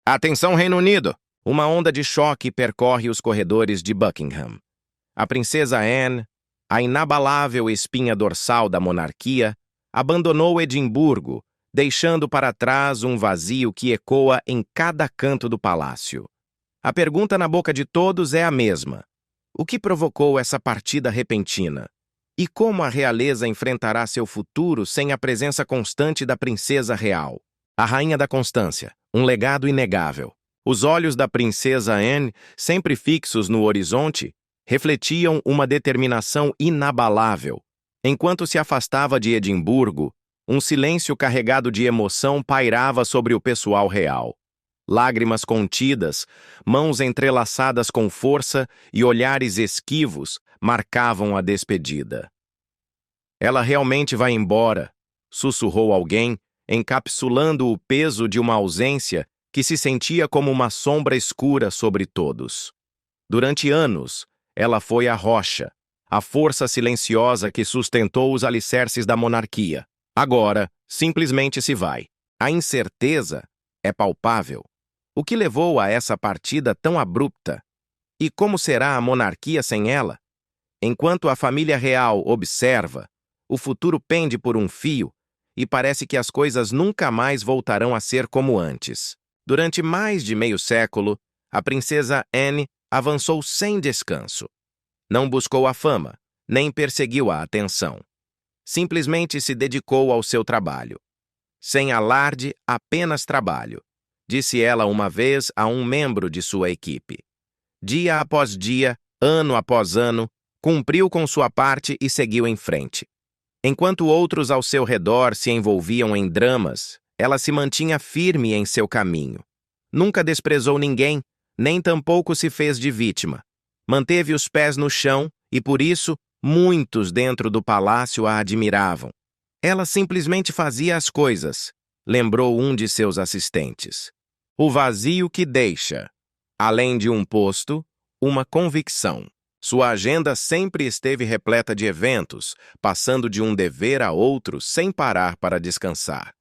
Atenção, Reino Unido! Uma onda de choque percorre os corredores de Buckingham. A princesa Anne, a inabalável espinha dorsal da monarquia, abandonou Edimburgo, deixando para trás um vazio que ecoa em cada canto do palácio. A pergunta na boca de todos é a mesma. O que provocou essa partida repentina? E como a realeza enfrentará seu futuro sem a presença constante da princesa real? A Rainha da Constância, um legado inegável. Os olhos da princesa Anne, sempre fixos no horizonte, refletiam uma determinação inabalável. Enquanto se afastava de Edimburgo, um silêncio carregado de emoção pairava sobre o pessoal real. Lágrimas contidas, mãos entrelaçadas com força e olhares esquivos marcavam a despedida. Ela realmente vai embora, sussurrou alguém, encapsulando o peso de uma ausência que se sentia como uma sombra escura sobre todos. Durante anos, ela foi a rocha, a força silenciosa que sustentou os alicerces da monarquia. Agora, simplesmente se vai. A incerteza é palpável. O que levou a essa partida tão abrupta? E como será a monarquia sem ela? Enquanto a família real observa, o futuro pende por um fio e parece que as coisas nunca mais voltarão a ser como antes. Durante mais de meio século, a princesa Anne avançou sem descanso. Não buscou a fama, nem perseguiu a atenção. Simplesmente se dedicou ao seu trabalho. Sem alarde, apenas trabalho, disse ela uma vez a um membro de sua equipe. Dia após dia, ano após ano, cumpriu com sua parte e seguiu em frente. Enquanto outros ao seu redor se envolviam em dramas, ela se mantinha firme em seu caminho. Nunca desprezou ninguém, nem tampouco se fez de vítima. Manteve os pés no chão e, por isso, muitos dentro do palácio a admiravam. Ela simplesmente fazia as coisas, lembrou um de seus assistentes. O vazio que deixa, além de um posto, uma convicção. Sua agenda sempre esteve repleta de eventos, passando de um dever a outro sem parar para descansar.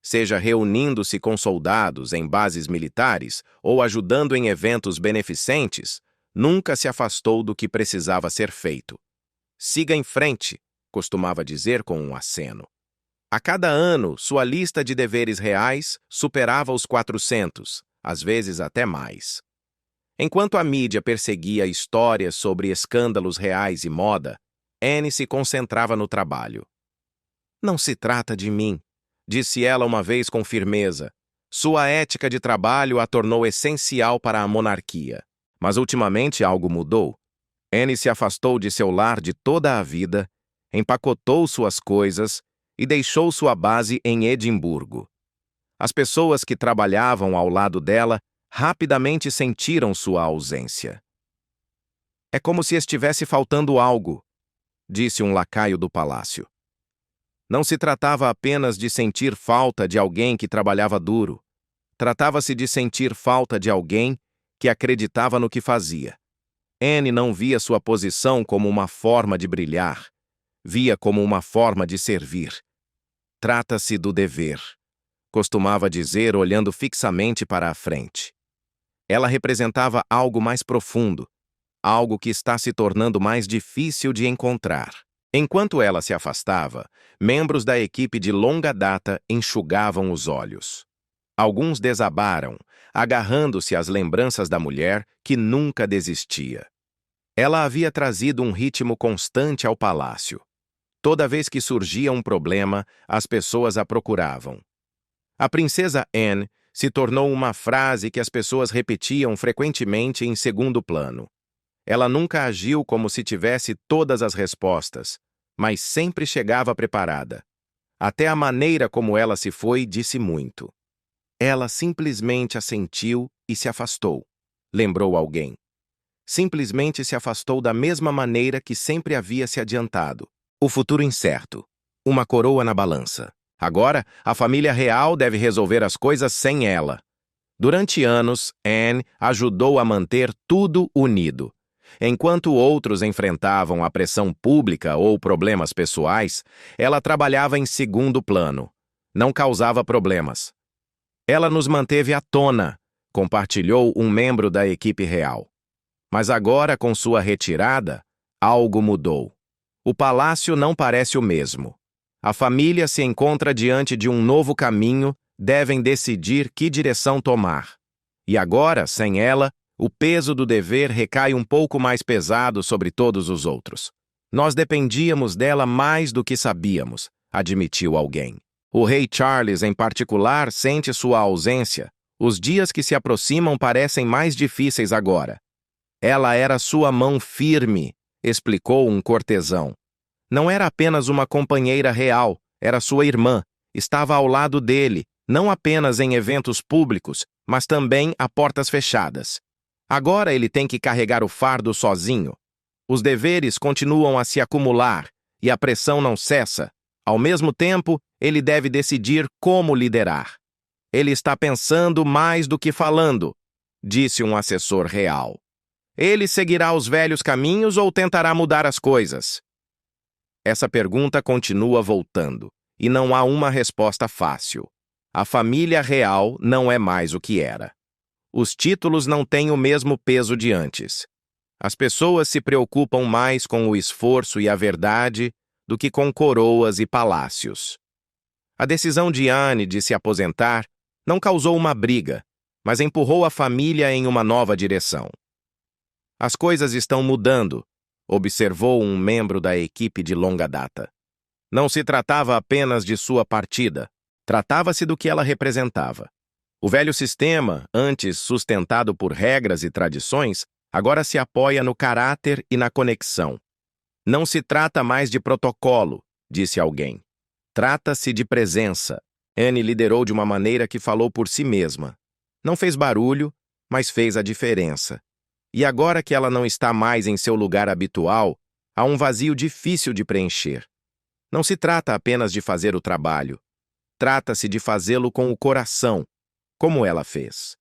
Seja reunindo-se com soldados em bases militares ou ajudando em eventos beneficentes, nunca se afastou do que precisava ser feito. Siga em frente, costumava dizer com um aceno. A cada ano, sua lista de deveres reais superava os 400, às vezes até mais. Enquanto a mídia perseguia histórias sobre escândalos reais e moda, Anne se concentrava no trabalho. Não se trata de mim, disse ela uma vez com firmeza. Sua ética de trabalho a tornou essencial para a monarquia. Mas ultimamente algo mudou. Anne se afastou de seu lar de toda a vida, empacotou suas coisas e deixou sua base em Edimburgo. As pessoas que trabalhavam ao lado dela rapidamente sentiram sua ausência. É como se estivesse faltando algo, disse um lacaio do palácio. Não se tratava apenas de sentir falta de alguém que trabalhava duro. Tratava-se de sentir falta de alguém que acreditava no que fazia. Anne não via sua posição como uma forma de brilhar, via como uma forma de servir. Trata-se do dever, costumava dizer olhando fixamente para a frente. Ela representava algo mais profundo, algo que está se tornando mais difícil de encontrar. Enquanto ela se afastava, membros da equipe de longa data enxugavam os olhos. Alguns desabaram, agarrando-se às lembranças da mulher que nunca desistia. Ela havia trazido um ritmo constante ao palácio. Toda vez que surgia um problema, as pessoas a procuravam. A princesa Anne se tornou uma frase que as pessoas repetiam frequentemente em segundo plano. Ela nunca agiu como se tivesse todas as respostas, mas sempre chegava preparada. Até a maneira como ela se foi disse muito. Ela simplesmente assentiu e se afastou, lembrou alguém. Simplesmente se afastou da mesma maneira que sempre havia se adiantado. O futuro incerto. Uma coroa na balança. Agora, a família real deve resolver as coisas sem ela. Durante anos, Anne ajudou a manter tudo unido. Enquanto outros enfrentavam a pressão pública ou problemas pessoais, ela trabalhava em segundo plano. Não causava problemas. Ela nos manteve à tona, compartilhou um membro da equipe real. Mas agora, com sua retirada, algo mudou. O palácio não parece o mesmo. A família se encontra diante de um novo caminho, devem decidir que direção tomar. E agora, sem ela, o peso do dever recai um pouco mais pesado sobre todos os outros. Nós dependíamos dela mais do que sabíamos, admitiu alguém. O rei Charles, em particular, sente sua ausência. Os dias que se aproximam parecem mais difíceis agora. Ela era sua mão firme, explicou um cortesão. Não era apenas uma companheira real, era sua irmã. Estava ao lado dele, não apenas em eventos públicos, mas também a portas fechadas. Agora ele tem que carregar o fardo sozinho. Os deveres continuam a se acumular e a pressão não cessa. Ao mesmo tempo, ele deve decidir como liderar. Ele está pensando mais do que falando, disse um assessor real. Ele seguirá os velhos caminhos ou tentará mudar as coisas? Essa pergunta continua voltando, e não há uma resposta fácil. A família real não é mais o que era. Os títulos não têm o mesmo peso de antes. As pessoas se preocupam mais com o esforço e a verdade do que com coroas e palácios. A decisão de Anne de se aposentar não causou uma briga, mas empurrou a família em uma nova direção. As coisas estão mudando, observou um membro da equipe de longa data. Não se tratava apenas de sua partida, tratava-se do que ela representava. O velho sistema, antes sustentado por regras e tradições, agora se apoia no caráter e na conexão. Não se trata mais de protocolo, disse alguém. Trata-se de presença. Anne liderou de uma maneira que falou por si mesma. Não fez barulho, mas fez a diferença. E agora que ela não está mais em seu lugar habitual, há um vazio difícil de preencher. Não se trata apenas de fazer o trabalho. Trata-se de fazê-lo com o coração, como ela fez.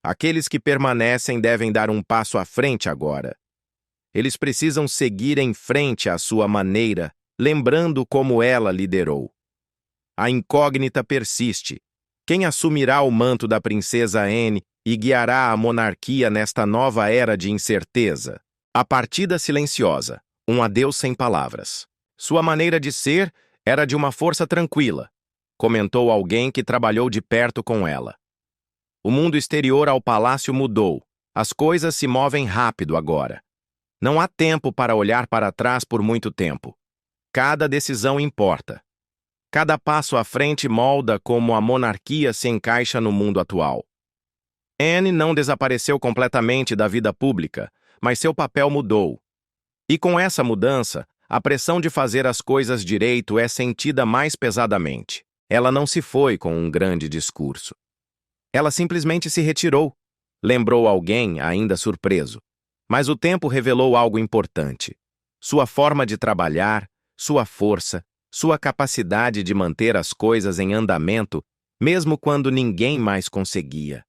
Aqueles que permanecem devem dar um passo à frente agora. Eles precisam seguir em frente à sua maneira, lembrando como ela liderou. A incógnita persiste. Quem assumirá o manto da princesa Anne e guiará a monarquia nesta nova era de incerteza? A partida silenciosa, um adeus sem palavras. Sua maneira de ser era de uma força tranquila, comentou alguém que trabalhou de perto com ela. O mundo exterior ao palácio mudou. As coisas se movem rápido agora. Não há tempo para olhar para trás por muito tempo. Cada decisão importa. Cada passo à frente molda como a monarquia se encaixa no mundo atual. Anne não desapareceu completamente da vida pública, mas seu papel mudou. E com essa mudança, a pressão de fazer as coisas direito é sentida mais pesadamente. Ela não se foi com um grande discurso. Ela simplesmente se retirou, lembrou alguém ainda surpreso. Mas o tempo revelou algo importante. Sua forma de trabalhar, sua força, sua capacidade de manter as coisas em andamento, mesmo quando ninguém mais conseguia.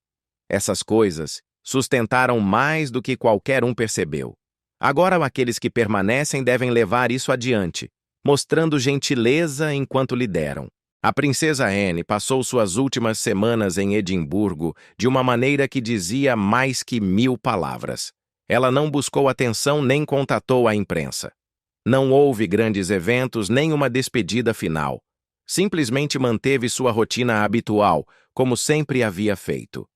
Essas coisas sustentaram mais do que qualquer um percebeu. Agora aqueles que permanecem devem levar isso adiante, mostrando gentileza enquanto lideram. A princesa Anne passou suas últimas semanas em Edimburgo de uma maneira que dizia mais que 1000 palavras. Ela não buscou atenção nem contatou a imprensa. Não houve grandes eventos nem uma despedida final. Simplesmente manteve sua rotina habitual, como sempre havia feito.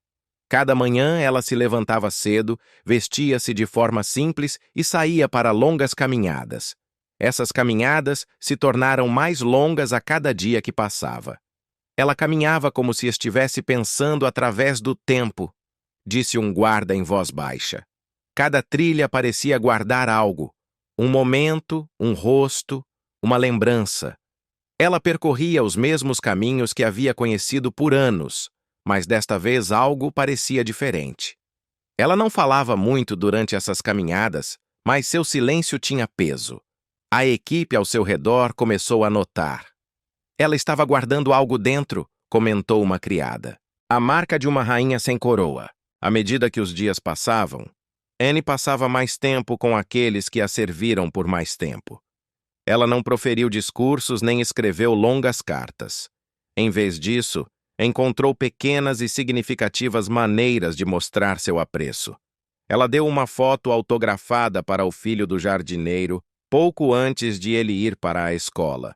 Cada manhã ela se levantava cedo, vestia-se de forma simples e saía para longas caminhadas. Essas caminhadas se tornaram mais longas a cada dia que passava. Ela caminhava como se estivesse pensando através do tempo, disse um guarda em voz baixa. Cada trilha parecia guardar algo, um momento, um rosto, uma lembrança. Ela percorria os mesmos caminhos que havia conhecido por anos, mas desta vez algo parecia diferente. Ela não falava muito durante essas caminhadas, mas seu silêncio tinha peso. A equipe ao seu redor começou a notar. Ela estava guardando algo dentro, comentou uma criada. A marca de uma rainha sem coroa. À medida que os dias passavam, Anne passava mais tempo com aqueles que a serviram por mais tempo. Ela não proferiu discursos nem escreveu longas cartas. Em vez disso, Encontrou pequenas e significativas maneiras de mostrar seu apreço. Ela deu uma foto autografada para o filho do jardineiro pouco antes de ele ir para a escola.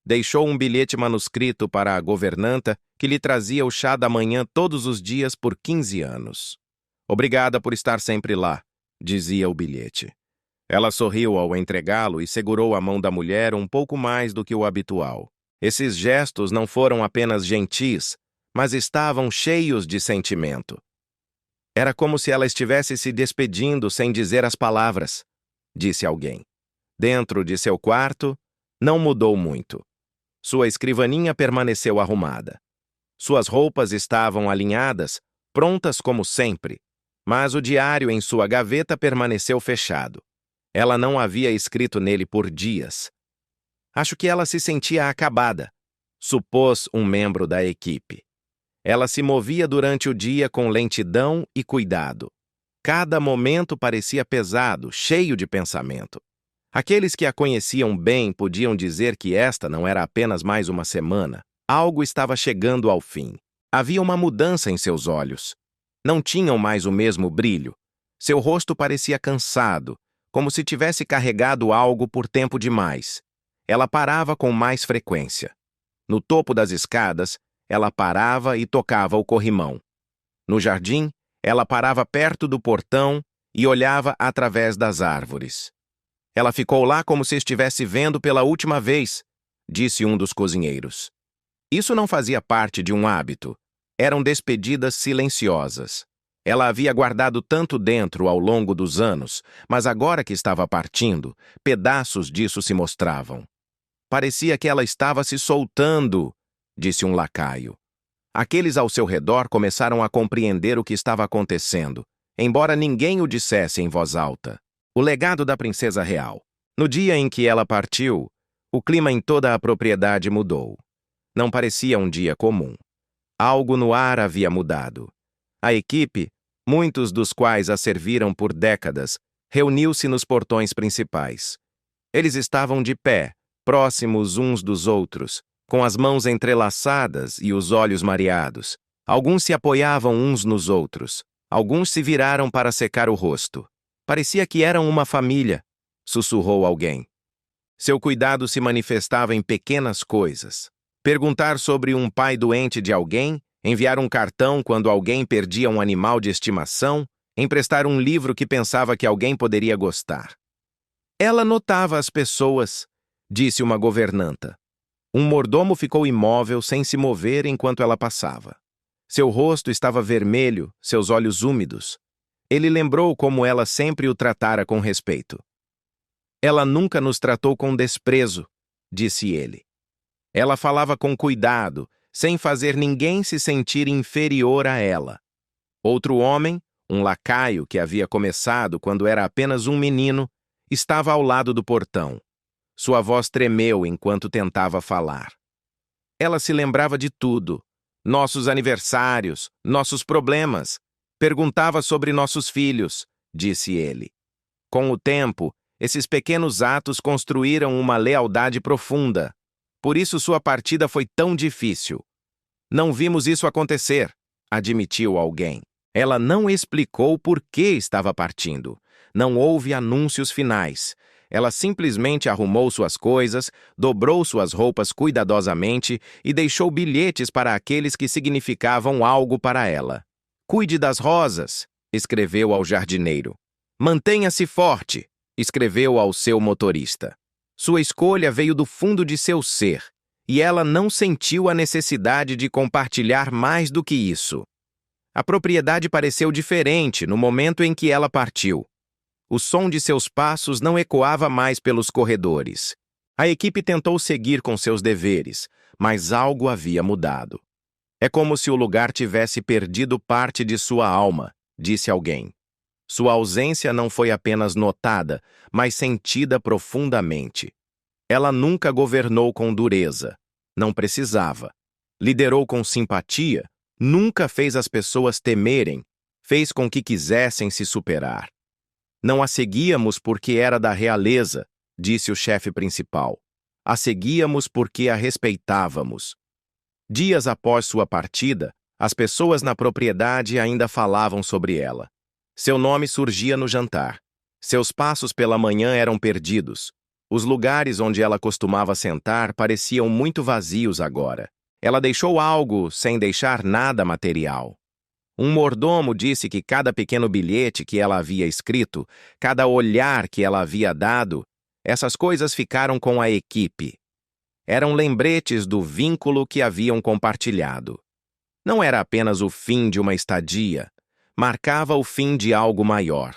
Deixou um bilhete manuscrito para a governanta que lhe trazia o chá da manhã todos os dias por 15 anos. Obrigada por estar sempre lá, dizia o bilhete. Ela sorriu ao entregá-lo e segurou a mão da mulher um pouco mais do que o habitual. Esses gestos não foram apenas gentis, mas estavam cheios de sentimento. Era como se ela estivesse se despedindo sem dizer as palavras, disse alguém. Dentro de seu quarto, não mudou muito. Sua escrivaninha permaneceu arrumada. Suas roupas estavam alinhadas, prontas como sempre, mas o diário em sua gaveta permaneceu fechado. Ela não havia escrito nele por dias. Acho que ela se sentia acabada, supôs um membro da equipe. Ela se movia durante o dia com lentidão e cuidado. Cada momento parecia pesado, cheio de pensamento. Aqueles que a conheciam bem podiam dizer que esta não era apenas mais uma semana. Algo estava chegando ao fim. Havia uma mudança em seus olhos. Não tinham mais o mesmo brilho. Seu rosto parecia cansado, como se tivesse carregado algo por tempo demais. Ela parava com mais frequência. No topo das escadas, ela parava e tocava o corrimão. No jardim, ela parava perto do portão e olhava através das árvores. Ela ficou lá como se estivesse vendo pela última vez, disse um dos cozinheiros. Isso não fazia parte de um hábito. Eram despedidas silenciosas. Ela havia guardado tanto dentro ao longo dos anos, mas agora que estava partindo, pedaços disso se mostravam. Parecia que ela estava se soltando, disse um lacaio. Aqueles ao seu redor começaram a compreender o que estava acontecendo, embora ninguém o dissesse em voz alta. O legado da princesa real. No dia em que ela partiu, o clima em toda a propriedade mudou. Não parecia um dia comum. Algo no ar havia mudado. A equipe, muitos dos quais a serviram por décadas, reuniu-se nos portões principais. Eles estavam de pé, próximos uns dos outros, com as mãos entrelaçadas e os olhos mareados. Alguns se apoiavam uns nos outros. Alguns se viraram para secar o rosto. Parecia que eram uma família, sussurrou alguém. Seu cuidado se manifestava em pequenas coisas. Perguntar sobre um pai doente de alguém, enviar um cartão quando alguém perdia um animal de estimação, emprestar um livro que pensava que alguém poderia gostar. Ela notava as pessoas, disse uma governanta. Um mordomo ficou imóvel sem se mover enquanto ela passava. Seu rosto estava vermelho, seus olhos úmidos. Ele lembrou como ela sempre o tratara com respeito. Ela nunca nos tratou com desprezo, disse ele. Ela falava com cuidado, sem fazer ninguém se sentir inferior a ela. Outro homem, um lacaio que havia começado quando era apenas um menino, estava ao lado do portão. Sua voz tremeu enquanto tentava falar. Ela se lembrava de tudo. Nossos aniversários, nossos problemas. Perguntava sobre nossos filhos, disse ele. Com o tempo, esses pequenos atos construíram uma lealdade profunda. Por isso sua partida foi tão difícil. Não vimos isso acontecer, admitiu alguém. Ela não explicou por que estava partindo. Não houve anúncios finais. Ela simplesmente arrumou suas coisas, dobrou suas roupas cuidadosamente e deixou bilhetes para aqueles que significavam algo para ela. Cuide das rosas, escreveu ao jardineiro. Mantenha-se forte, escreveu ao seu motorista. Sua escolha veio do fundo de seu ser, e ela não sentiu a necessidade de compartilhar mais do que isso. A propriedade pareceu diferente no momento em que ela partiu. O som de seus passos não ecoava mais pelos corredores. A equipe tentou seguir com seus deveres, mas algo havia mudado. É como se o lugar tivesse perdido parte de sua alma, disse alguém. Sua ausência não foi apenas notada, mas sentida profundamente. Ela nunca governou com dureza. Não precisava. Liderou com simpatia. Nunca fez as pessoas temerem. Fez com que quisessem se superar. Não a seguíamos porque era da realeza, disse o chefe principal. A seguíamos porque a respeitávamos. Dias após sua partida, as pessoas na propriedade ainda falavam sobre ela. Seu nome surgia no jantar. Seus passos pela manhã eram perdidos. Os lugares onde ela costumava sentar pareciam muito vazios agora. Ela deixou algo sem deixar nada material. Um mordomo disse que cada pequeno bilhete que ela havia escrito, cada olhar que ela havia dado, essas coisas ficaram com a equipe. Eram lembretes do vínculo que haviam compartilhado. Não era apenas o fim de uma estadia, marcava o fim de algo maior.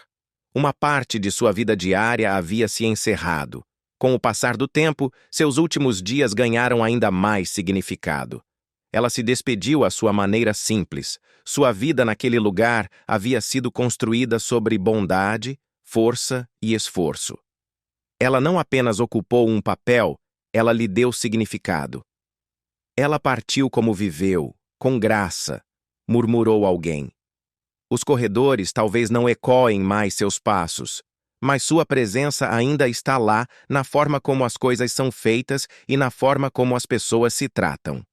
Uma parte de sua vida diária havia se encerrado. Com o passar do tempo, seus últimos dias ganharam ainda mais significado. Ela se despediu à sua maneira simples. Sua vida naquele lugar havia sido construída sobre bondade, força e esforço. Ela não apenas ocupou um papel, ela lhe deu significado. Ela partiu como viveu, com graça, murmurou alguém. Os corredores talvez não ecoem mais seus passos, mas sua presença ainda está lá na forma como as coisas são feitas e na forma como as pessoas se tratam.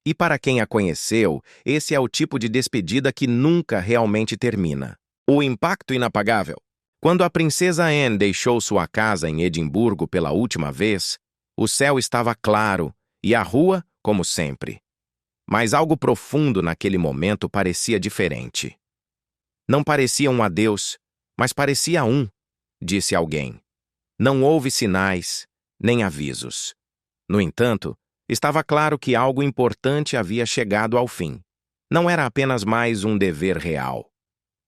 E para quem a conheceu, esse é o tipo de despedida que nunca realmente termina. O impacto inapagável. Quando a princesa Anne deixou sua casa em Edimburgo pela última vez, o céu estava claro e a rua, como sempre. Mas algo profundo naquele momento parecia diferente. Não parecia um adeus, mas parecia disse alguém. Não houve sinais, nem avisos. No entanto, estava claro que algo importante havia chegado ao fim. Não era apenas mais um dever real.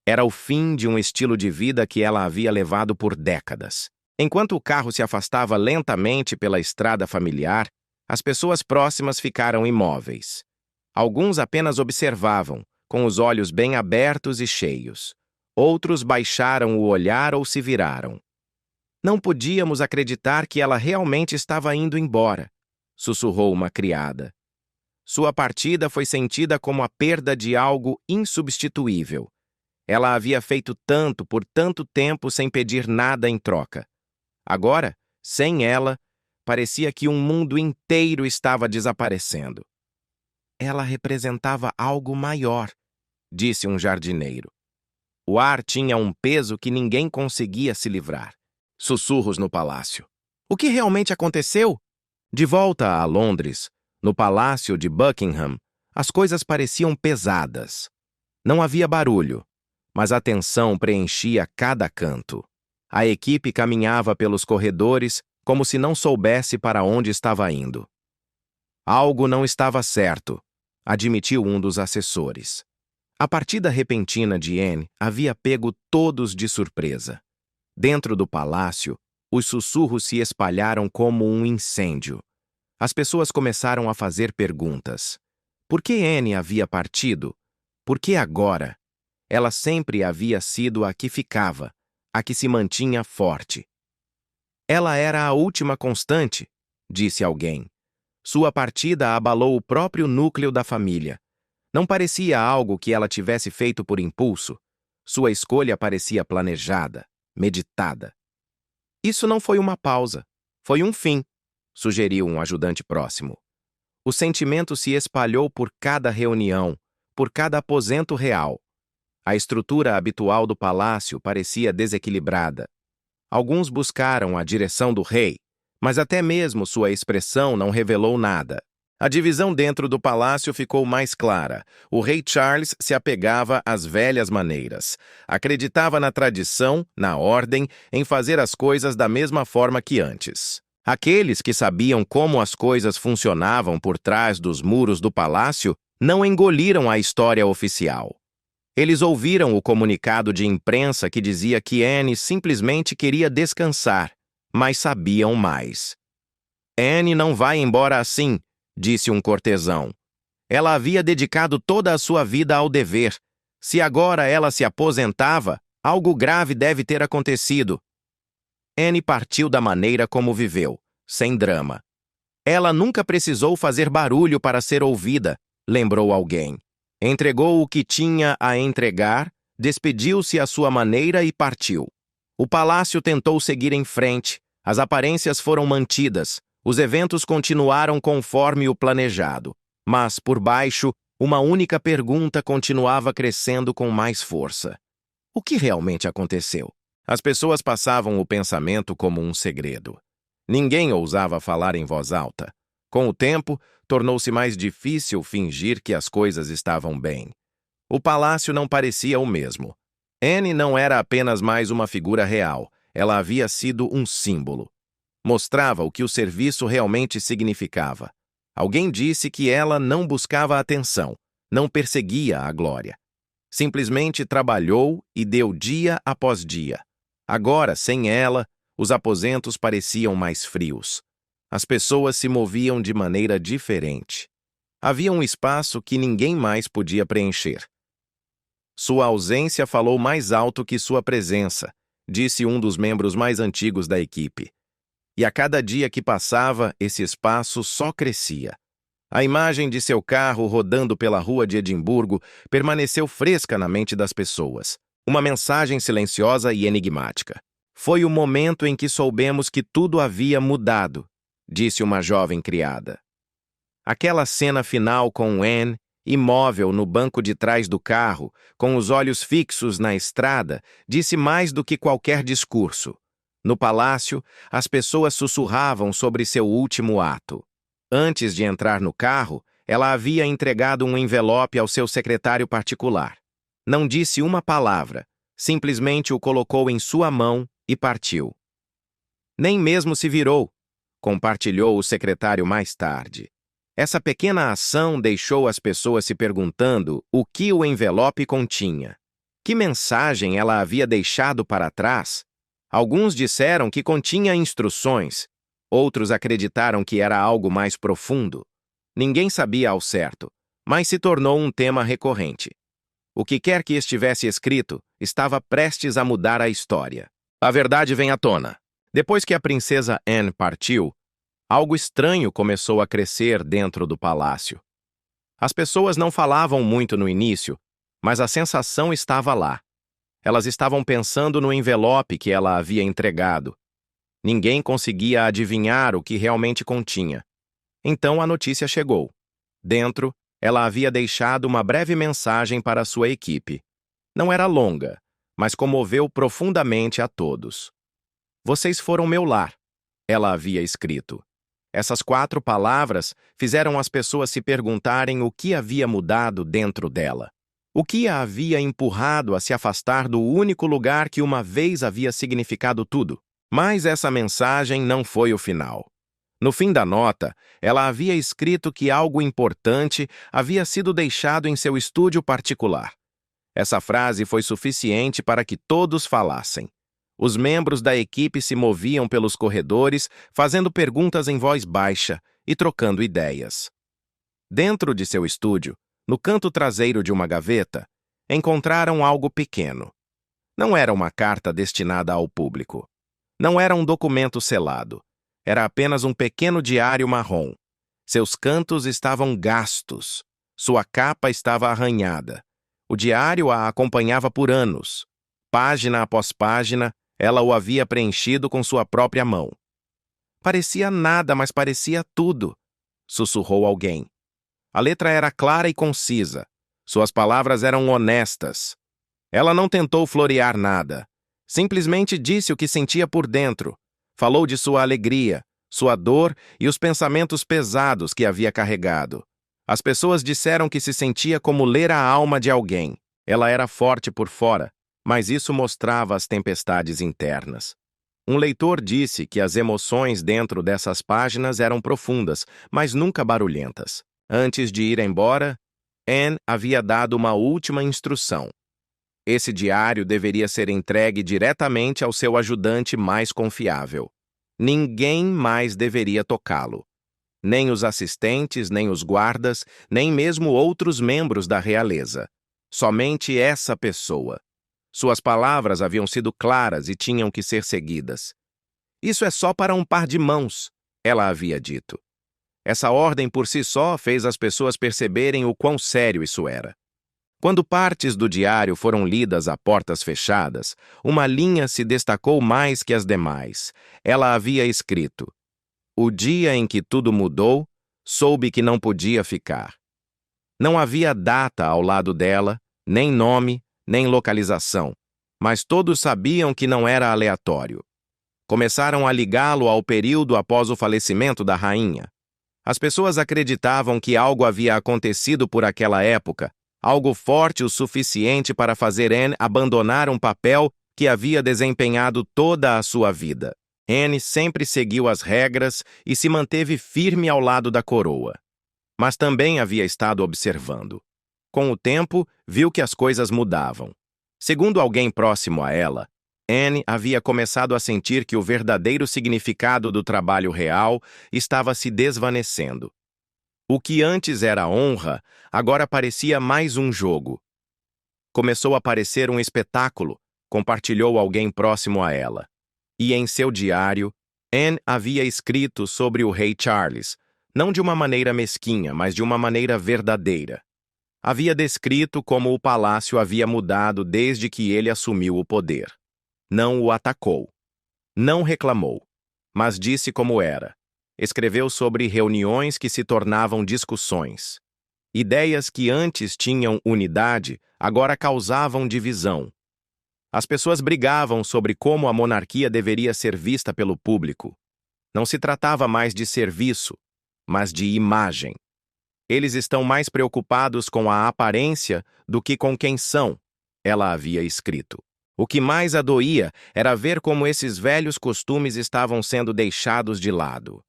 Era o fim de um estilo de vida que ela havia levado por décadas. Enquanto o carro se afastava lentamente pela estrada familiar, as pessoas próximas ficaram imóveis. Alguns apenas observavam, com os olhos bem abertos e cheios. Outros baixaram o olhar ou se viraram. Não podíamos acreditar que ela realmente estava indo embora, sussurrou uma criada. Sua partida foi sentida como a perda de algo insubstituível. Ela havia feito tanto por tanto tempo sem pedir nada em troca. Agora, sem ela, parecia que um mundo inteiro estava desaparecendo. Ela representava algo maior, disse um jardineiro. O ar tinha um peso que ninguém conseguia se livrar. Sussurros no palácio. O que realmente aconteceu? De volta a Londres, no palácio de Buckingham, as coisas pareciam pesadas. Não havia barulho, mas a tensão preenchia cada canto. A equipe caminhava pelos corredores como se não soubesse para onde estava indo. Algo não estava certo, admitiu um dos assessores. A partida repentina de Anne havia pego todos de surpresa. Dentro do palácio, os sussurros se espalharam como um incêndio. As pessoas começaram a fazer perguntas. Por que Anne havia partido? Por que agora? Ela sempre havia sido a que ficava, a que se mantinha forte. Ela era a última constante, disse alguém. Sua partida abalou o próprio núcleo da família. Não parecia algo que ela tivesse feito por impulso. Sua escolha parecia planejada, meditada. Isso não foi uma pausa, foi um fim, sugeriu um ajudante próximo. O sentimento se espalhou por cada reunião, por cada aposento real. A estrutura habitual do palácio parecia desequilibrada. Alguns buscaram a direção do rei, mas até mesmo sua expressão não revelou nada. A divisão dentro do palácio ficou mais clara. O rei Charles se apegava às velhas maneiras. Acreditava na tradição, na ordem, em fazer as coisas da mesma forma que antes. Aqueles que sabiam como as coisas funcionavam por trás dos muros do palácio não engoliram a história oficial. Eles ouviram o comunicado de imprensa que dizia que Anne simplesmente queria descansar, mas sabiam mais. Anne não vai embora assim, disse um cortesão. Ela havia dedicado toda a sua vida ao dever. Se agora ela se aposentava, algo grave deve ter acontecido. Anne partiu da maneira como viveu, sem drama. Ela nunca precisou fazer barulho para ser ouvida, lembrou alguém. Entregou o que tinha a entregar, despediu-se à sua maneira e partiu. O palácio tentou seguir em frente, as aparências foram mantidas, os eventos continuaram conforme o planejado. Mas, por baixo, uma única pergunta continuava crescendo com mais força. O que realmente aconteceu? As pessoas passavam o pensamento como um segredo. Ninguém ousava falar em voz alta. Com o tempo, tornou-se mais difícil fingir que as coisas estavam bem. O palácio não parecia o mesmo. Anne não era apenas mais uma figura real, ela havia sido um símbolo. Mostrava o que o serviço realmente significava. Alguém disse que ela não buscava atenção, não perseguia a glória. Simplesmente trabalhou e deu dia após dia. Agora, sem ela, os aposentos pareciam mais frios. As pessoas se moviam de maneira diferente. Havia um espaço que ninguém mais podia preencher. Sua ausência falou mais alto que sua presença, disse um dos membros mais antigos da equipe. E a cada dia que passava, esse espaço só crescia. A imagem de seu carro rodando pela rua de Edimburgo permaneceu fresca na mente das pessoas. Uma mensagem silenciosa e enigmática. Foi o momento em que soubemos que tudo havia mudado, disse uma jovem criada. Aquela cena final com Anne, imóvel no banco de trás do carro, com os olhos fixos na estrada, disse mais do que qualquer discurso. No palácio, as pessoas sussurravam sobre seu último ato. Antes de entrar no carro, ela havia entregado um envelope ao seu secretário particular. Não disse uma palavra, simplesmente o colocou em sua mão e partiu. Nem mesmo se virou, compartilhou o secretário mais tarde. Essa pequena ação deixou as pessoas se perguntando o que o envelope continha. Que mensagem ela havia deixado para trás? Alguns disseram que continha instruções, outros acreditaram que era algo mais profundo. Ninguém sabia ao certo, mas se tornou um tema recorrente. O que quer que estivesse escrito estava prestes a mudar a história. A verdade vem à tona. Depois que a princesa Anne partiu, algo estranho começou a crescer dentro do palácio. As pessoas não falavam muito no início, mas a sensação estava lá. Elas estavam pensando no envelope que ela havia entregado. Ninguém conseguia adivinhar o que realmente continha. Então a notícia chegou. Dentro, ela havia deixado uma breve mensagem para sua equipe. Não era longa, mas comoveu profundamente a todos. "Vocês foram meu lar", ela havia escrito. Essas 4 palavras fizeram as pessoas se perguntarem o que havia mudado dentro dela. O que a havia empurrado a se afastar do único lugar que uma vez havia significado tudo. Mas essa mensagem não foi o final. No fim da nota, ela havia escrito que algo importante havia sido deixado em seu estúdio particular. Essa frase foi suficiente para que todos falassem. Os membros da equipe se moviam pelos corredores, fazendo perguntas em voz baixa e trocando ideias. Dentro de seu estúdio, no canto traseiro de uma gaveta, encontraram algo pequeno. Não era uma carta destinada ao público. Não era um documento selado. Era apenas um pequeno diário marrom. Seus cantos estavam gastos. Sua capa estava arranhada. O diário a acompanhava por anos. Página após página, ela o havia preenchido com sua própria mão. "Parecia nada, mas parecia tudo", sussurrou alguém. A letra era clara e concisa. Suas palavras eram honestas. Ela não tentou florear nada. Simplesmente disse o que sentia por dentro. Falou de sua alegria, sua dor e os pensamentos pesados que havia carregado. As pessoas disseram que se sentia como ler a alma de alguém. Ela era forte por fora, mas isso mostrava as tempestades internas. Um leitor disse que as emoções dentro dessas páginas eram profundas, mas nunca barulhentas. Antes de ir embora, Anne havia dado uma última instrução. Esse diário deveria ser entregue diretamente ao seu ajudante mais confiável. Ninguém mais deveria tocá-lo. Nem os assistentes, nem os guardas, nem mesmo outros membros da realeza. Somente essa pessoa. Suas palavras haviam sido claras e tinham que ser seguidas. "Isso é só para um par de mãos", ela havia dito. Essa ordem por si só fez as pessoas perceberem o quão sério isso era. Quando partes do diário foram lidas a portas fechadas, uma linha se destacou mais que as demais. Ela havia escrito: "O dia em que tudo mudou, soube que não podia ficar. Não havia data ao lado dela, nem nome, nem localização, mas todos sabiam que não era aleatório. Começaram a ligá-lo ao período após o falecimento da rainha. As pessoas acreditavam que algo havia acontecido por aquela época, algo forte o suficiente para fazer Anne abandonar um papel que havia desempenhado toda a sua vida. Anne sempre seguiu as regras e se manteve firme ao lado da coroa. Mas também havia estado observando. Com o tempo, viu que as coisas mudavam. Segundo alguém próximo a ela, Anne havia começado a sentir que o verdadeiro significado do trabalho real estava se desvanecendo. O que antes era honra, agora parecia mais um jogo. Começou a parecer um espetáculo, compartilhou alguém próximo a ela. E em seu diário, Anne havia escrito sobre o rei Charles, não de uma maneira mesquinha, mas de uma maneira verdadeira. Havia descrito como o palácio havia mudado desde que ele assumiu o poder. Não o atacou. Não reclamou, mas disse como era. Escreveu sobre reuniões que se tornavam discussões. Ideias que antes tinham unidade, agora causavam divisão. As pessoas brigavam sobre como a monarquia deveria ser vista pelo público. Não se tratava mais de serviço, mas de imagem. Eles estão mais preocupados com a aparência do que com quem são, ela havia escrito. O que mais a doía era ver como esses velhos costumes estavam sendo deixados de lado.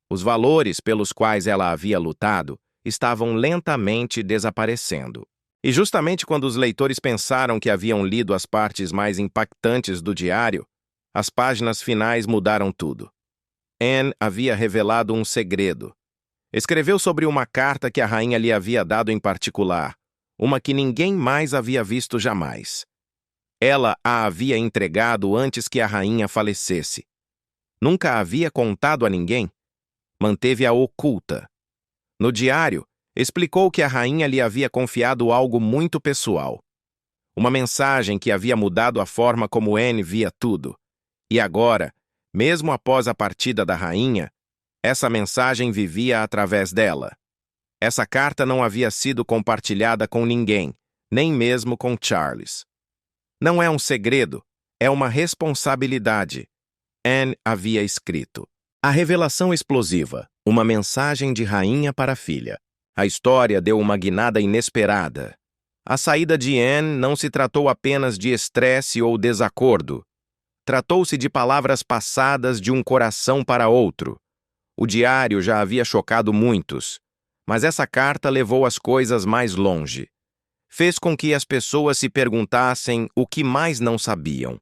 Os valores pelos quais ela havia lutado estavam lentamente desaparecendo. E justamente quando os leitores pensaram que haviam lido as partes mais impactantes do diário, as páginas finais mudaram tudo. Anne havia revelado um segredo. Escreveu sobre uma carta que a rainha lhe havia dado em particular, uma que ninguém mais havia visto jamais. Ela a havia entregado antes que a rainha falecesse. Nunca a havia contado a ninguém. Manteve-a oculta. No diário, explicou que a rainha lhe havia confiado algo muito pessoal. Uma mensagem que havia mudado a forma como Anne via tudo. E agora, mesmo após a partida da rainha, essa mensagem vivia através dela. Essa carta não havia sido compartilhada com ninguém, nem mesmo com Charles. Não é um segredo, é uma responsabilidade. Anne havia escrito. A revelação explosiva, uma mensagem de rainha para filha. A história deu uma guinada inesperada. A saída de Anne não se tratou apenas de estresse ou desacordo. Tratou-se de palavras passadas de um coração para outro. O diário já havia chocado muitos, mas essa carta levou as coisas mais longe. Fez com que as pessoas se perguntassem o que mais não sabiam.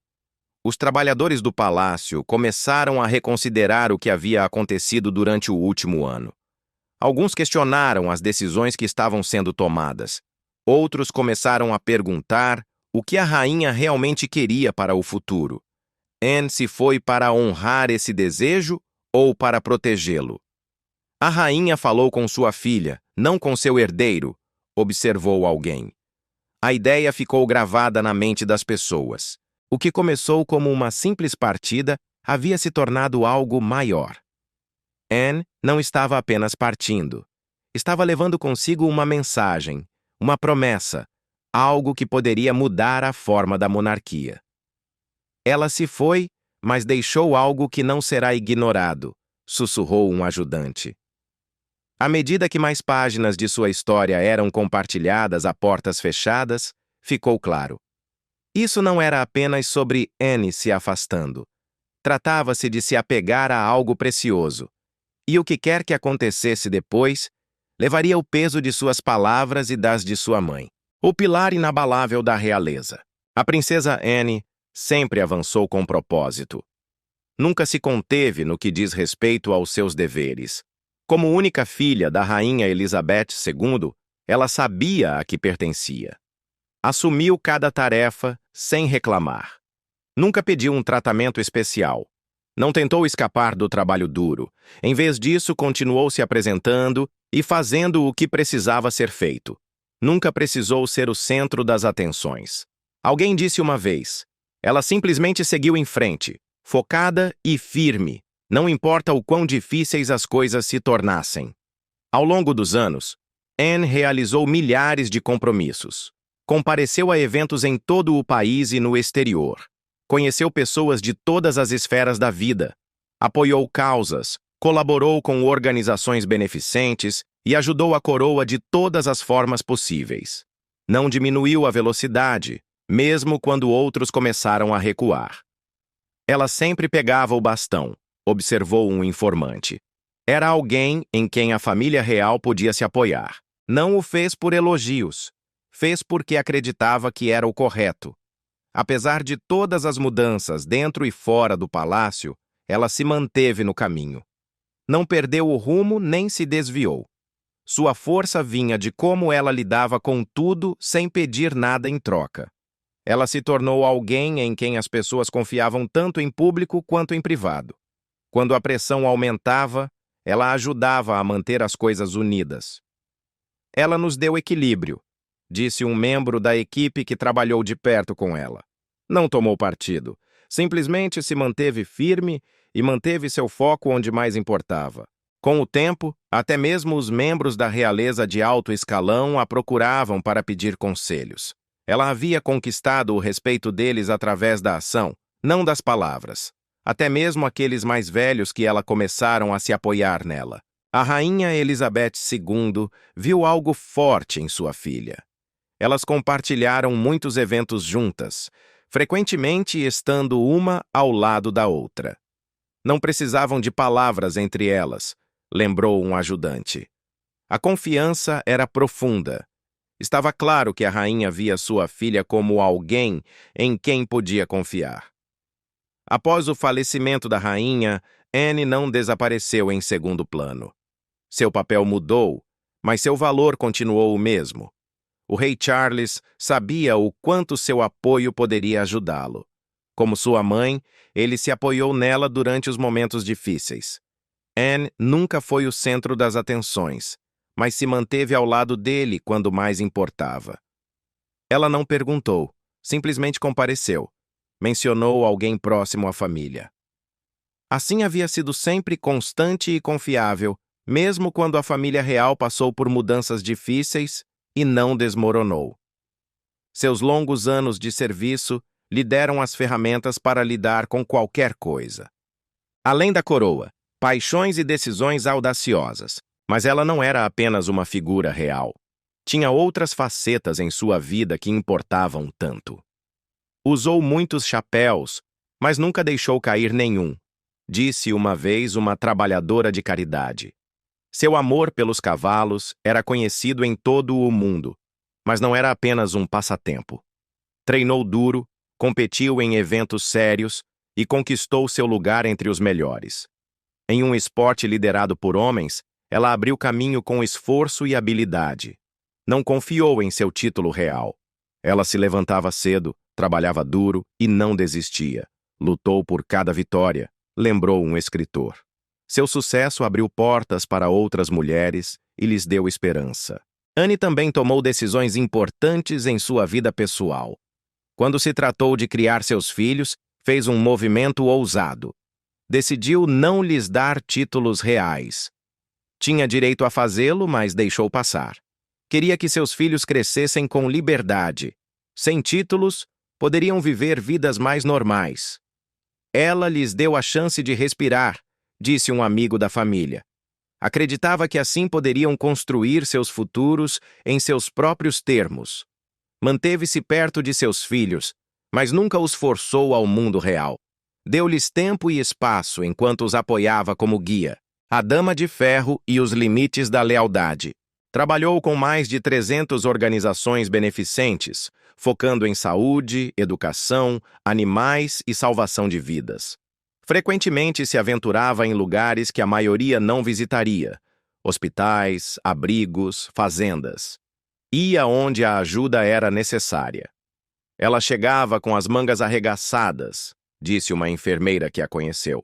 Os trabalhadores do palácio começaram a reconsiderar o que havia acontecido durante o último ano. Alguns questionaram as decisões que estavam sendo tomadas. Outros começaram a perguntar o que a rainha realmente queria para o futuro. Anne se foi para honrar esse desejo ou para protegê-lo? A rainha falou com sua filha, não com seu herdeiro, observou alguém. A ideia ficou gravada na mente das pessoas. O que começou como uma simples partida havia se tornado algo maior. Anne não estava apenas partindo. Estava levando consigo uma mensagem, uma promessa, algo que poderia mudar a forma da monarquia. Ela se foi, mas deixou algo que não será ignorado, sussurrou um ajudante. À medida que mais páginas de sua história eram compartilhadas a portas fechadas, ficou claro. Isso não era apenas sobre Anne se afastando. Tratava-se de se apegar a algo precioso. E o que quer que acontecesse depois, levaria o peso de suas palavras e das de sua mãe. O pilar inabalável da realeza. A princesa Anne sempre avançou com propósito. Nunca se conteve no que diz respeito aos seus deveres. Como única filha da rainha Elizabeth II, ela sabia a que pertencia. Assumiu cada tarefa sem reclamar. Nunca pediu um tratamento especial. Não tentou escapar do trabalho duro. Em vez disso, continuou se apresentando e fazendo o que precisava ser feito. Nunca precisou ser o centro das atenções. Alguém disse uma vez, ela simplesmente seguiu em frente, focada e firme, não importa o quão difíceis as coisas se tornassem. Ao longo dos anos, Anne realizou milhares de compromissos. Compareceu a eventos em todo o país e no exterior. Conheceu pessoas de todas as esferas da vida. Apoiou causas, colaborou com organizações beneficentes e ajudou a coroa de todas as formas possíveis. Não diminuiu a velocidade, mesmo quando outros começaram a recuar. Ela sempre pegava o bastão, observou um informante. Era alguém em quem a família real podia se apoiar. Não o fez por elogios, fez porque acreditava que era o correto. Apesar de todas as mudanças dentro e fora do palácio, ela se manteve no caminho. Não perdeu o rumo nem se desviou. Sua força vinha de como ela lidava com tudo sem pedir nada em troca. Ela se tornou alguém em quem as pessoas confiavam tanto em público quanto em privado. Quando a pressão aumentava, ela ajudava a manter as coisas unidas. Ela nos deu equilíbrio, disse um membro da equipe que trabalhou de perto com ela. Não tomou partido, simplesmente se manteve firme e manteve seu foco onde mais importava. Com o tempo, até mesmo os membros da realeza de alto escalão a procuravam para pedir conselhos. Ela havia conquistado o respeito deles através da ação, não das palavras. Até mesmo aqueles mais velhos que ela começaram a se apoiar nela. A rainha Elizabeth II viu algo forte em sua filha. Elas compartilharam muitos eventos juntas, frequentemente estando uma ao lado da outra. Não precisavam de palavras entre elas, lembrou um ajudante. A confiança era profunda. Estava claro que a rainha via sua filha como alguém em quem podia confiar. Após o falecimento da rainha, Anne não desapareceu em segundo plano. Seu papel mudou, mas seu valor continuou o mesmo. O rei Charles sabia o quanto seu apoio poderia ajudá-lo. Como sua mãe, ele se apoiou nela durante os momentos difíceis. Anne nunca foi o centro das atenções, mas se manteve ao lado dele quando mais importava. Ela não perguntou, simplesmente compareceu. Mencionou alguém próximo à família. Assim havia sido sempre constante e confiável, mesmo quando a família real passou por mudanças difíceis e não desmoronou. Seus longos anos de serviço lhe deram as ferramentas para lidar com qualquer coisa. Além da coroa, paixões e decisões audaciosas, mas ela não era apenas uma figura real. Tinha outras facetas em sua vida que importavam tanto. Usou muitos chapéus, mas nunca deixou cair nenhum, disse uma vez uma trabalhadora de caridade. Seu amor pelos cavalos era conhecido em todo o mundo, mas não era apenas um passatempo. Treinou duro, competiu em eventos sérios e conquistou seu lugar entre os melhores. Em um esporte liderado por homens, ela abriu caminho com esforço e habilidade. Não confiou em seu título real. Ela se levantava cedo, trabalhava duro e não desistia. Lutou por cada vitória, lembrou um escritor. Seu sucesso abriu portas para outras mulheres e lhes deu esperança. Anne também tomou decisões importantes em sua vida pessoal. Quando se tratou de criar seus filhos, fez um movimento ousado. Decidiu não lhes dar títulos reais. Tinha direito a fazê-lo, mas deixou passar. Queria que seus filhos crescessem com liberdade. Sem títulos, poderiam viver vidas mais normais. Ela lhes deu a chance de respirar, disse um amigo da família. Acreditava que assim poderiam construir seus futuros em seus próprios termos. Manteve-se perto de seus filhos, mas nunca os forçou ao mundo real. Deu-lhes tempo e espaço enquanto os apoiava como guia. A Dama de Ferro e os Limites da Lealdade. Trabalhou com mais de 300 organizações beneficentes, focando em saúde, educação, animais e salvação de vidas. Frequentemente se aventurava em lugares que a maioria não visitaria: hospitais, abrigos, fazendas. Ia onde a ajuda era necessária. Ela chegava com as mangas arregaçadas, disse uma enfermeira que a conheceu.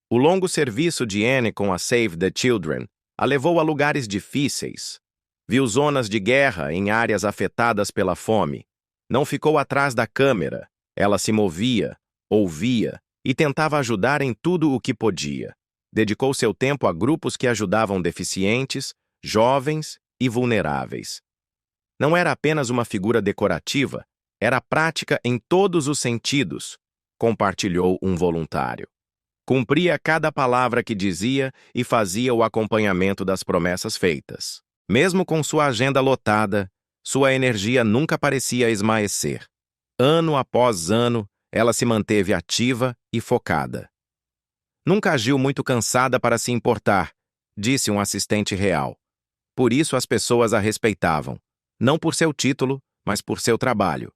O longo serviço de Anne com a Save the Children a levou a lugares difíceis. Viu zonas de guerra em áreas afetadas pela fome. Não ficou atrás da câmera. Ela se movia, ouvia e tentava ajudar em tudo o que podia. Dedicou seu tempo a grupos que ajudavam deficientes, jovens e vulneráveis. Não era apenas uma figura decorativa, era prática em todos os sentidos, compartilhou um voluntário. Cumpria cada palavra que dizia e fazia o acompanhamento das promessas feitas. Mesmo com sua agenda lotada, sua energia nunca parecia esmaecer. Ano após ano, ela se manteve ativa e focada. Nunca agiu muito cansada para se importar, disse um assistente real. Por isso as pessoas a respeitavam, não por seu título, mas por seu trabalho.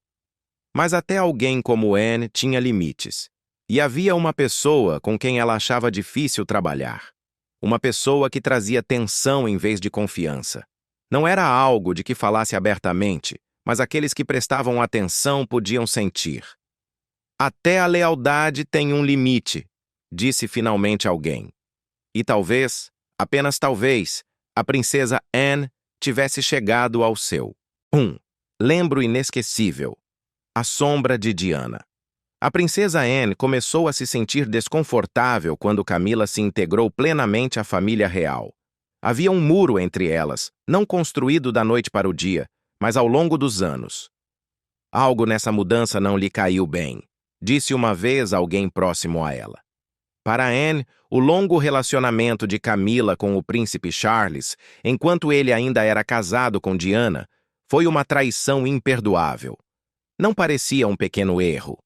Mas até alguém como Anne tinha limites. E havia uma pessoa com quem ela achava difícil trabalhar. Uma pessoa que trazia tensão em vez de confiança. Não era algo de que falasse abertamente, mas aqueles que prestavam atenção podiam sentir. Até a lealdade tem um limite, disse finalmente alguém. E talvez, apenas talvez, a princesa Anne tivesse chegado ao seu. Lembro inesquecível. A sombra de Diana. A princesa Anne começou a se sentir desconfortável quando Camila se integrou plenamente à família real. Havia um muro entre elas, não construído da noite para o dia, mas ao longo dos anos. Algo nessa mudança não lhe caiu bem, disse uma vez alguém próximo a ela. Para Anne, o longo relacionamento de Camila com o príncipe Charles, enquanto ele ainda era casado com Diana, foi uma traição imperdoável. Não parecia um pequeno erro.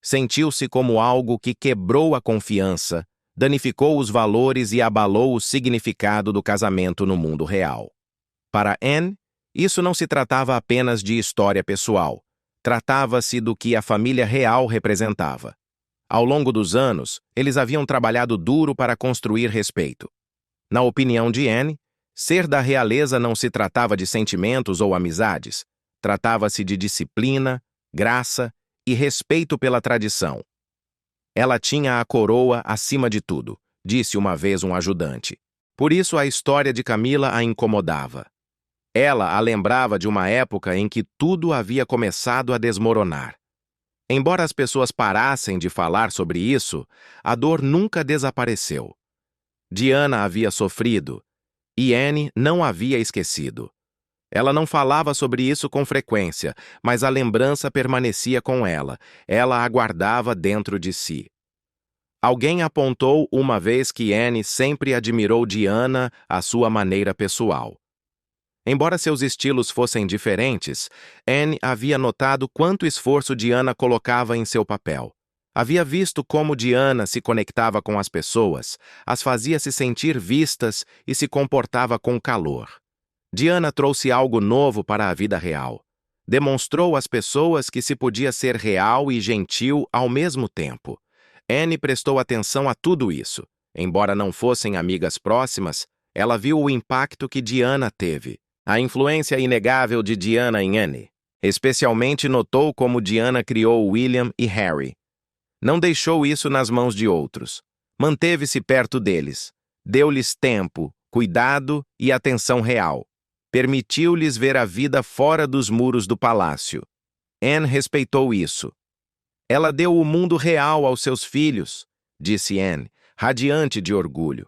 Sentiu-se como algo que quebrou a confiança, danificou os valores e abalou o significado do casamento no mundo real. Para Anne, isso não se tratava apenas de história pessoal. Tratava-se do que a família real representava. Ao longo dos anos, eles haviam trabalhado duro para construir respeito. Na opinião de Anne, ser da realeza não se tratava de sentimentos ou amizades. Tratava-se de disciplina, graça e respeito pela tradição. Ela tinha a coroa acima de tudo, disse uma vez um ajudante. Por isso a história de Camila a incomodava. Ela a lembrava de uma época em que tudo havia começado a desmoronar. Embora as pessoas parassem de falar sobre isso, a dor nunca desapareceu. Diana havia sofrido, e Anne não havia esquecido. Ela não falava sobre isso com frequência, mas a lembrança permanecia com ela. Ela a guardava dentro de si. Alguém apontou uma vez que Anne sempre admirou Diana à sua maneira pessoal. Embora seus estilos fossem diferentes, Anne havia notado quanto esforço Diana colocava em seu papel. Havia visto como Diana se conectava com as pessoas, as fazia se sentir vistas e se comportava com calor. Diana trouxe algo novo para a vida real. Demonstrou às pessoas que se podia ser real e gentil ao mesmo tempo. Anne prestou atenção a tudo isso. Embora não fossem amigas próximas, ela viu o impacto que Diana teve. A influência inegável de Diana em Anne. Especialmente notou como Diana criou William e Harry. Não deixou isso nas mãos de outros. Manteve-se perto deles. Deu-lhes tempo, cuidado e atenção real. Permitiu-lhes ver a vida fora dos muros do palácio. Anne respeitou isso. Ela deu o mundo real aos seus filhos, disse Anne, radiante de orgulho.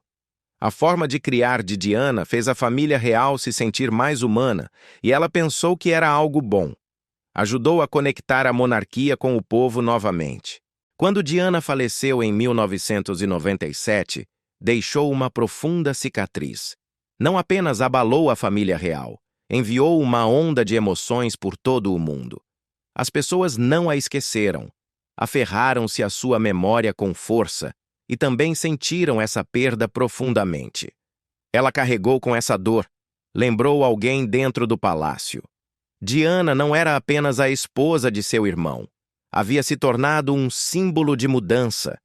A forma de criar de Diana fez a família real se sentir mais humana e ela pensou que era algo bom. Ajudou a conectar a monarquia com o povo novamente. Quando Diana faleceu em 1997, deixou uma profunda cicatriz. Não apenas abalou a família real, enviou uma onda de emoções por todo o mundo. As pessoas não a esqueceram. Aferraram-se à sua memória com força e também sentiram essa perda profundamente. Ela carregou com essa dor, lembrou alguém dentro do palácio. Diana não era apenas a esposa de seu irmão. Havia se tornado um símbolo de mudança.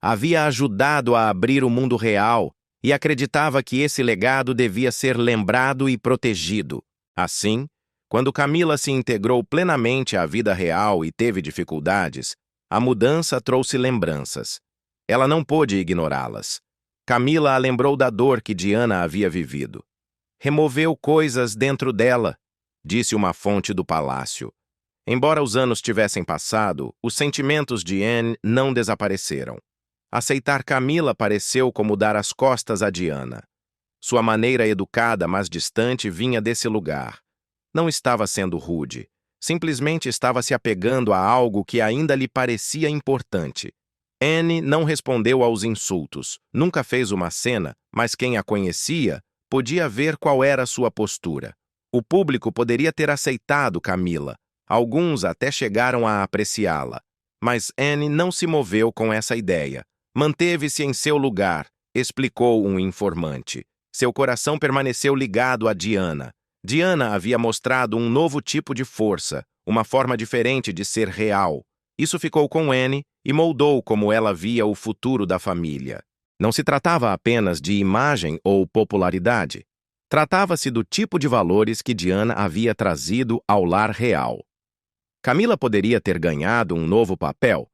Havia ajudado a abrir o mundo real e acreditava que esse legado devia ser lembrado e protegido. Assim, quando Camila se integrou plenamente à vida real e teve dificuldades, a mudança trouxe lembranças. Ela não pôde ignorá-las. Camila a lembrou da dor que Diana havia vivido. Removeu coisas dentro dela, disse uma fonte do palácio. Embora os anos tivessem passado, os sentimentos de Anne não desapareceram. Aceitar Camila pareceu como dar as costas a Diana. Sua maneira educada, mas distante, vinha desse lugar. Não estava sendo rude. Simplesmente estava se apegando a algo que ainda lhe parecia importante. Anne não respondeu aos insultos. Nunca fez uma cena, mas quem a conhecia podia ver qual era sua postura. O público poderia ter aceitado Camila. Alguns até chegaram a apreciá-la. Mas Anne não se moveu com essa ideia. Manteve-se em seu lugar, explicou um informante. Seu coração permaneceu ligado a Diana. Diana havia mostrado um novo tipo de força, uma forma diferente de ser real. Isso ficou com Anne e moldou como ela via o futuro da família. Não se tratava apenas de imagem ou popularidade. Tratava-se do tipo de valores que Diana havia trazido ao lar real. Camila poderia ter ganhado um novo papel,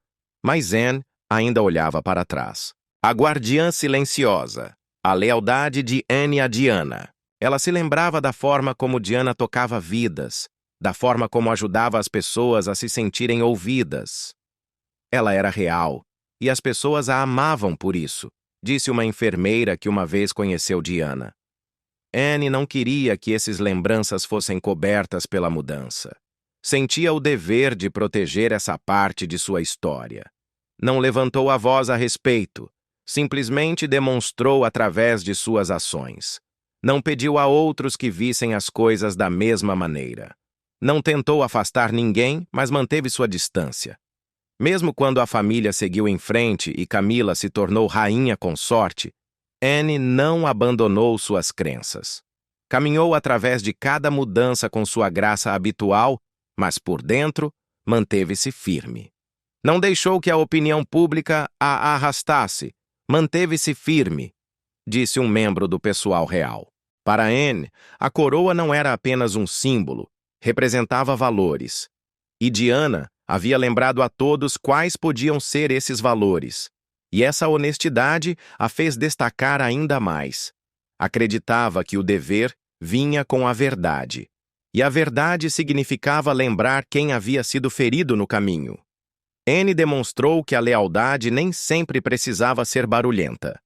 mas Anne ainda olhava para trás. A guardiã silenciosa. A lealdade de Anne a Diana. Ela se lembrava da forma como Diana tocava vidas, da forma como ajudava as pessoas a se sentirem ouvidas. Ela era real, e as pessoas a amavam por isso, disse uma enfermeira que uma vez conheceu Diana. Anne não queria que essas lembranças fossem cobertas pela mudança. Sentia o dever de proteger essa parte de sua história. Não levantou a voz a respeito, simplesmente demonstrou através de suas ações. Não pediu a outros que vissem as coisas da mesma maneira. Não tentou afastar ninguém, mas manteve sua distância. Mesmo quando a família seguiu em frente e Camila se tornou rainha consorte, Anne não abandonou suas crenças. Caminhou através de cada mudança com sua graça habitual, mas por dentro manteve-se firme. Não deixou que a opinião pública a arrastasse. Manteve-se firme, disse um membro do pessoal real. Para Anne, a coroa não era apenas um símbolo, representava valores. E Diana havia lembrado a todos quais podiam ser esses valores. E essa honestidade a fez destacar ainda mais. Acreditava que o dever vinha com a verdade. E a verdade significava lembrar quem havia sido ferido no caminho. Anne demonstrou que a lealdade nem sempre precisava ser barulhenta.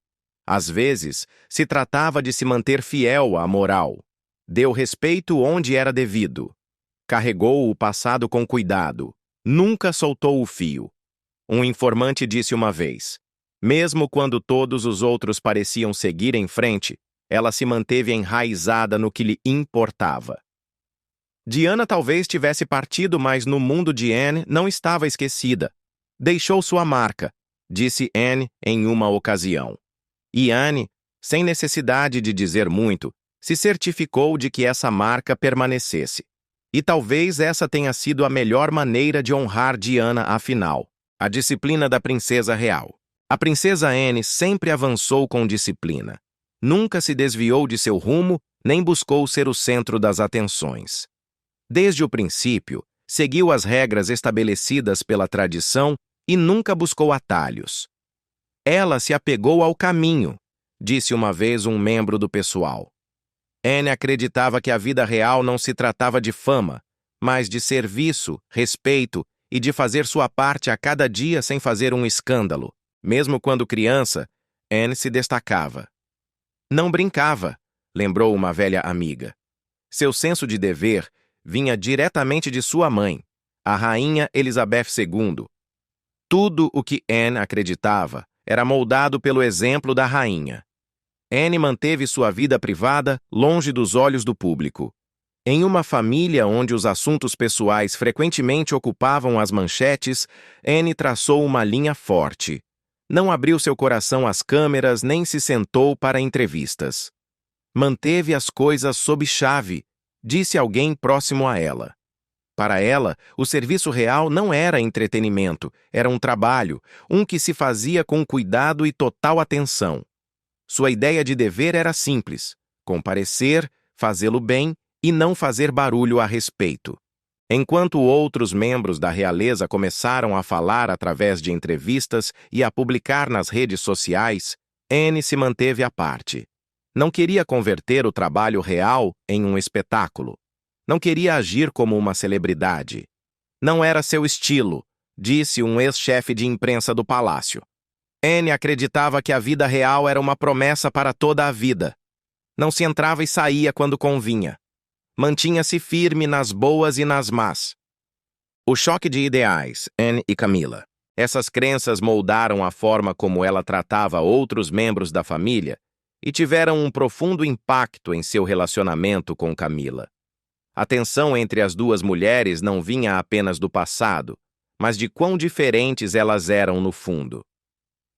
Às vezes, se tratava de se manter fiel à moral. Deu respeito onde era devido. Carregou o passado com cuidado. Nunca soltou o fio. Um informante disse uma vez: mesmo quando todos os outros pareciam seguir em frente, ela se manteve enraizada no que lhe importava. Diana talvez tivesse partido, mas no mundo de Anne não estava esquecida. Deixou sua marca, disse Anne em uma ocasião. E Anne, sem necessidade de dizer muito, se certificou de que essa marca permanecesse. E talvez essa tenha sido a melhor maneira de honrar Diana afinal, a disciplina da princesa real. A princesa Anne sempre avançou com disciplina. Nunca se desviou de seu rumo, nem buscou ser o centro das atenções. Desde o princípio, seguiu as regras estabelecidas pela tradição e nunca buscou atalhos. Ela se apegou ao caminho, disse uma vez um membro do pessoal. Anne acreditava que a vida real não se tratava de fama, mas de serviço, respeito e de fazer sua parte a cada dia sem fazer um escândalo. Mesmo quando criança, Anne se destacava. Não brincava, lembrou uma velha amiga. Seu senso de dever vinha diretamente de sua mãe, a rainha Elizabeth II. Tudo o que Anne acreditava era moldado pelo exemplo da rainha. Anne manteve sua vida privada longe dos olhos do público. Em uma família onde os assuntos pessoais frequentemente ocupavam as manchetes, Anne traçou uma linha forte. Não abriu seu coração às câmeras nem se sentou para entrevistas. Manteve as coisas sob chave, disse alguém próximo a ela. Para ela, o serviço real não era entretenimento, era um trabalho, um que se fazia com cuidado e total atenção. Sua ideia de dever era simples: comparecer, fazê-lo bem e não fazer barulho a respeito. Enquanto outros membros da realeza começaram a falar através de entrevistas e a publicar nas redes sociais, Anne se manteve à parte. Não queria converter o trabalho real em um espetáculo. Não queria agir como uma celebridade. Não era seu estilo, disse um ex-chefe de imprensa do palácio. Anne acreditava que a vida real era uma promessa para toda a vida. Não se entrava e saía quando convinha. Mantinha-se firme nas boas e nas más. O choque de ideais, Anne e Camila. Essas crenças moldaram a forma como ela tratava outros membros da família e tiveram um profundo impacto em seu relacionamento com Camila. A tensão entre as duas mulheres não vinha apenas do passado, mas de quão diferentes elas eram no fundo.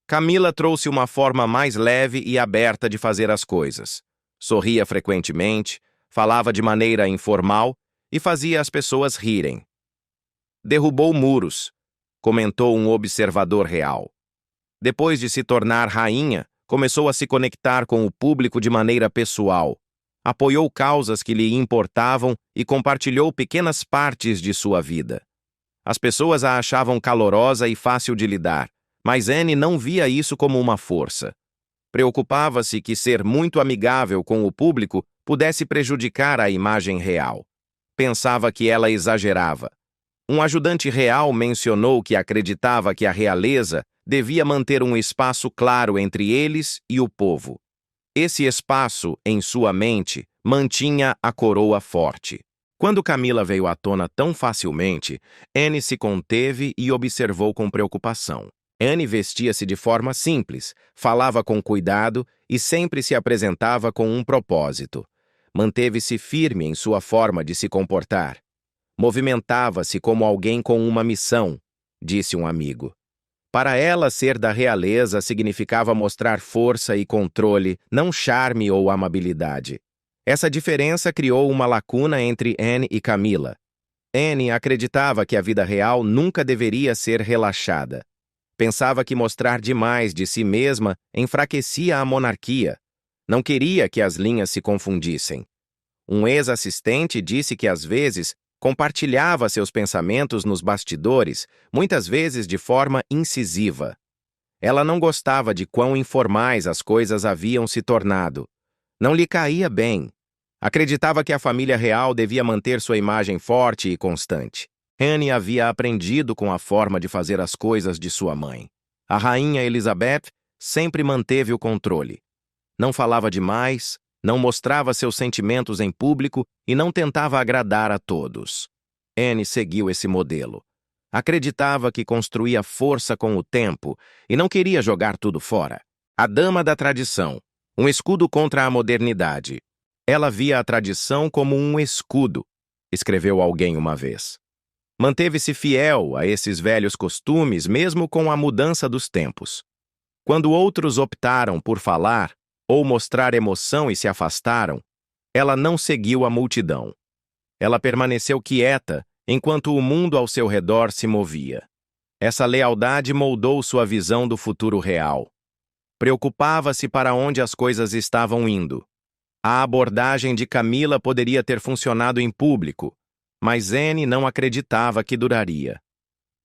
Camila trouxe uma forma mais leve e aberta de fazer as coisas. Sorria frequentemente, falava de maneira informal e fazia as pessoas rirem. Derrubou muros, comentou um observador real. Depois de se tornar rainha, começou a se conectar com o público de maneira pessoal. Apoiou causas que lhe importavam e compartilhou pequenas partes de sua vida. As pessoas a achavam calorosa e fácil de lidar, mas Anne não via isso como uma força. Preocupava-se que ser muito amigável com o público pudesse prejudicar a imagem real. Pensava que ela exagerava. Um ajudante real mencionou que acreditava que a realeza devia manter um espaço claro entre eles e o povo. Esse espaço, em sua mente, mantinha a coroa forte. Quando Camila veio à tona tão facilmente, Anne se conteve e observou com preocupação. Anne vestia-se de forma simples, falava com cuidado e sempre se apresentava com um propósito. Manteve-se firme em sua forma de se comportar. Movimentava-se como alguém com uma missão, disse um amigo. Para ela, ser da realeza significava mostrar força e controle, não charme ou amabilidade. Essa diferença criou uma lacuna entre Anne e Camila. Anne acreditava que a vida real nunca deveria ser relaxada. Pensava que mostrar demais de si mesma enfraquecia a monarquia. Não queria que as linhas se confundissem. Um ex-assistente disse que, às vezes, compartilhava seus pensamentos nos bastidores, muitas vezes de forma incisiva. Ela não gostava de quão informais as coisas haviam se tornado. Não lhe caía bem. Acreditava que a família real devia manter sua imagem forte e constante. Anne havia aprendido com a forma de fazer as coisas de sua mãe. A rainha Elizabeth sempre manteve o controle. Não falava demais, não mostrava seus sentimentos em público e não tentava agradar a todos. Anne seguiu esse modelo. Acreditava que construía força com o tempo e não queria jogar tudo fora. A dama da tradição, um escudo contra a modernidade. Ela via a tradição como um escudo, escreveu alguém uma vez. Manteve-se fiel a esses velhos costumes mesmo com a mudança dos tempos. Quando outros optaram por falar ou mostrar emoção e se afastaram, ela não seguiu a multidão. Ela permaneceu quieta enquanto o mundo ao seu redor se movia. Essa lealdade moldou sua visão do futuro real. Preocupava-se para onde as coisas estavam indo. A abordagem de Camila poderia ter funcionado em público, mas Anne não acreditava que duraria.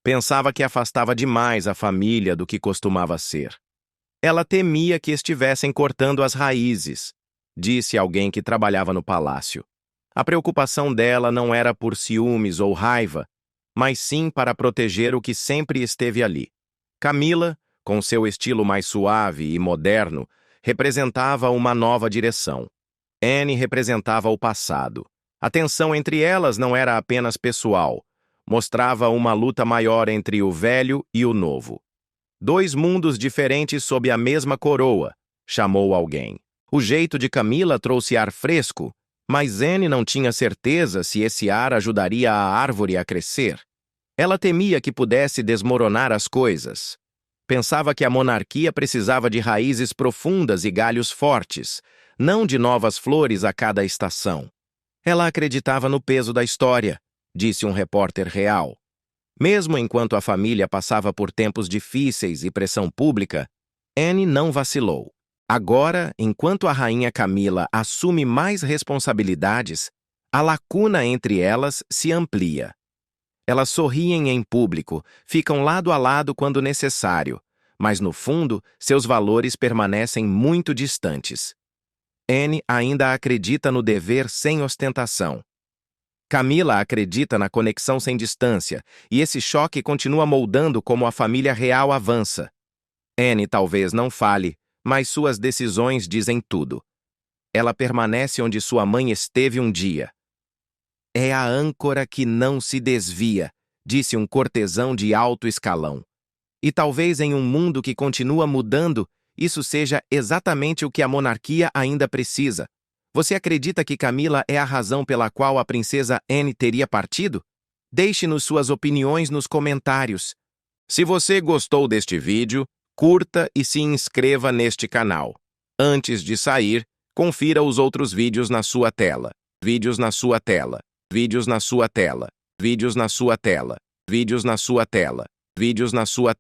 Pensava que afastava demais a família do que costumava ser. Ela temia que estivessem cortando as raízes, disse alguém que trabalhava no palácio. A preocupação dela não era por ciúmes ou raiva, mas sim para proteger o que sempre esteve ali. Camila, com seu estilo mais suave e moderno, representava uma nova direção. Anne representava o passado. A tensão entre elas não era apenas pessoal, mostrava uma luta maior entre o velho e o novo. Dois mundos diferentes sob a mesma coroa, chamou alguém. O jeito de Camila trouxe ar fresco, mas Anne não tinha certeza se esse ar ajudaria a árvore a crescer. Ela temia que pudesse desmoronar as coisas. Pensava que a monarquia precisava de raízes profundas e galhos fortes, não de novas flores a cada estação. Ela acreditava no peso da história, disse um repórter real. Mesmo enquanto a família passava por tempos difíceis e pressão pública, Anne não vacilou. Agora, enquanto a rainha Camila assume mais responsabilidades, a lacuna entre elas se amplia. Elas sorriem em público, ficam lado a lado quando necessário, mas no fundo, seus valores permanecem muito distantes. Anne ainda acredita no dever sem ostentação. Camila acredita na conexão sem distância, e esse choque continua moldando como a família real avança. Anne talvez não fale, mas suas decisões dizem tudo. Ela permanece onde sua mãe esteve um dia. É a âncora que não se desvia, disse um cortesão de alto escalão. E talvez em um mundo que continua mudando, isso seja exatamente o que a monarquia ainda precisa. Você acredita que Camila é a razão pela qual a princesa Anne teria partido? Deixe-nos suas opiniões nos comentários. Se você gostou deste vídeo, curta e se inscreva neste canal. Antes de sair, confira os outros vídeos na sua tela. Vídeos na sua tela. Vídeos na sua tela. Vídeos na sua tela. Vídeos na sua tela. Vídeos na sua tela.